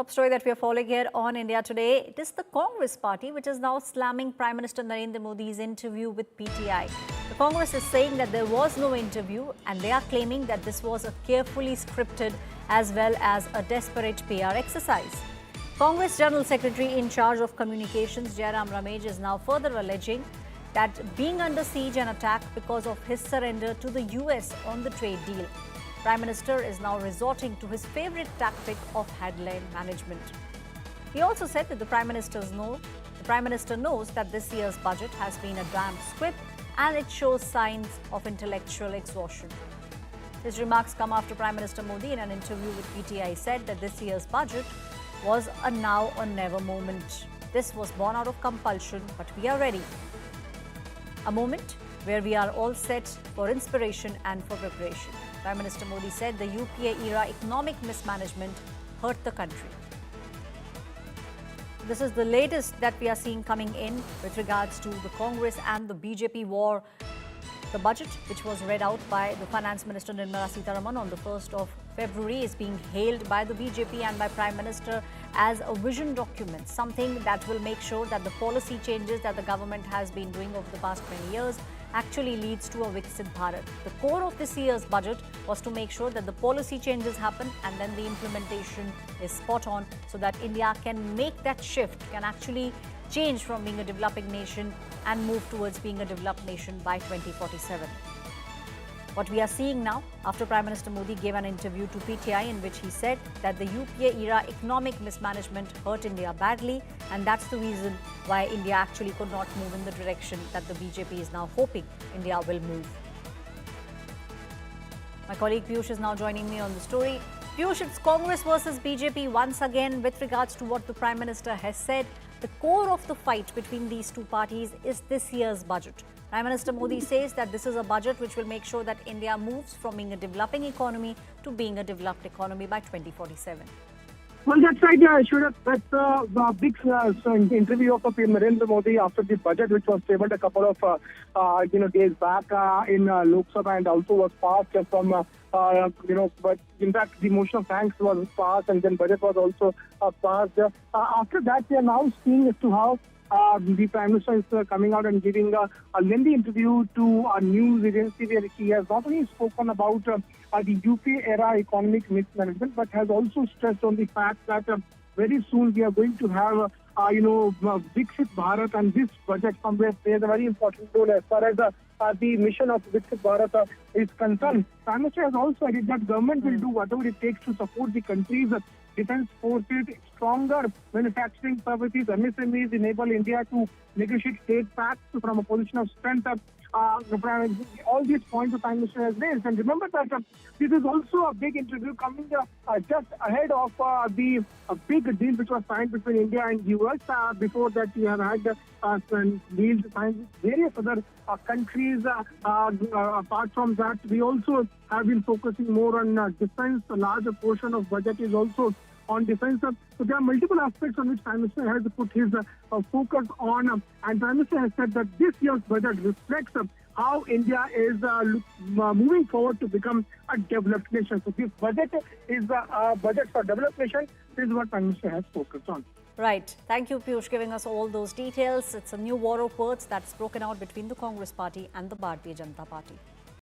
Top story that we are following here on India Today. It is the Congress party which is now slamming Prime Minister Narendra Modi's interview with PTI. The Congress is saying that there was no interview and they are claiming that this was a carefully scripted as well as a desperate PR exercise. Congress General Secretary in charge of communications Jairam Ramesh is now further alleging that being under siege and attack because of his surrender to the US on the trade deal. Prime Minister is now resorting to his favorite tactic of headline management. He also said that the Prime Minister knows that this year's budget has been a damn squib and it shows signs of intellectual exhaustion. His remarks come after Prime Minister Modi in an interview with PTI said that this year's budget was a now or never moment. This was born out of compulsion, but we are ready. A moment where we are all set for inspiration and for preparation. Prime Minister Modi said the UPA-era economic mismanagement hurt the country. This is the latest that we are seeing coming in with regards to the Congress and the BJP war. The budget, which was read out by the Finance Minister Nirmala Sitharaman on the 1st of February, is being hailed by the BJP and by Prime Minister as a vision document, something that will make sure that the policy changes that the government has been doing over the past 20 years actually leads to a Viksit Bharat. The core of this year's budget was to make sure that the policy changes happen and then the implementation is spot on so that India can make that shift, can actually change from being a developing nation and move towards being a developed nation by 2047. What we are seeing now, after Prime Minister Modi gave an interview to PTI in which he said that the UPA-era economic mismanagement hurt India badly, and that's the reason why India actually could not move in the direction that the BJP is now hoping India will move. My colleague Piyush is now joining me on the story. Piyush, it's Congress versus BJP once again with regards to what the Prime Minister has said. The core of the fight between these two parties is this year's budget. Prime Minister Modi says that this is a budget which will make sure that India moves from being a developing economy to being a developed economy by 2047. Well, that's right. Yeah, that's a big interview of Narendra Modi after the budget, which was tabled a couple of days back in Lok Sabha and also was passed from but in fact the motion of thanks was passed and then budget was also passed. After that, we are now seeing as to how the Prime Minister is coming out and giving a lengthy interview to a news agency where he has not only spoken about the UPA-era economic mismanagement, but has also stressed on the fact that very soon we are going to have, Viksit Bharat, and this budget somewhere plays a very important role as far as the mission of Viksit Bharat is concerned. Prime Minister has also added that government will do whatever it takes to support the country's defense forces, stronger manufacturing services, MSMEs, enable India to negotiate trade pacts from a position of strength. All these points the Prime Minister has raised. And remember that this is also a big interview coming just ahead of the big deal which was signed between India and US. Before that, we have had deals signed with various other countries. Apart from that, we also have been focusing more on defense. A larger portion of budget is also on defense. So there are multiple aspects on which Prime Minister has put his focus on. And Prime Minister has said that this year's budget reflects how India is moving forward to become a developed nation. So this budget is a budget for developed nation. This is what Prime Minister has focused on. Right. Thank you, Piyush, giving us all those details. It's a new war of words that's broken out between the Congress party and the Bharatiya Janata Party.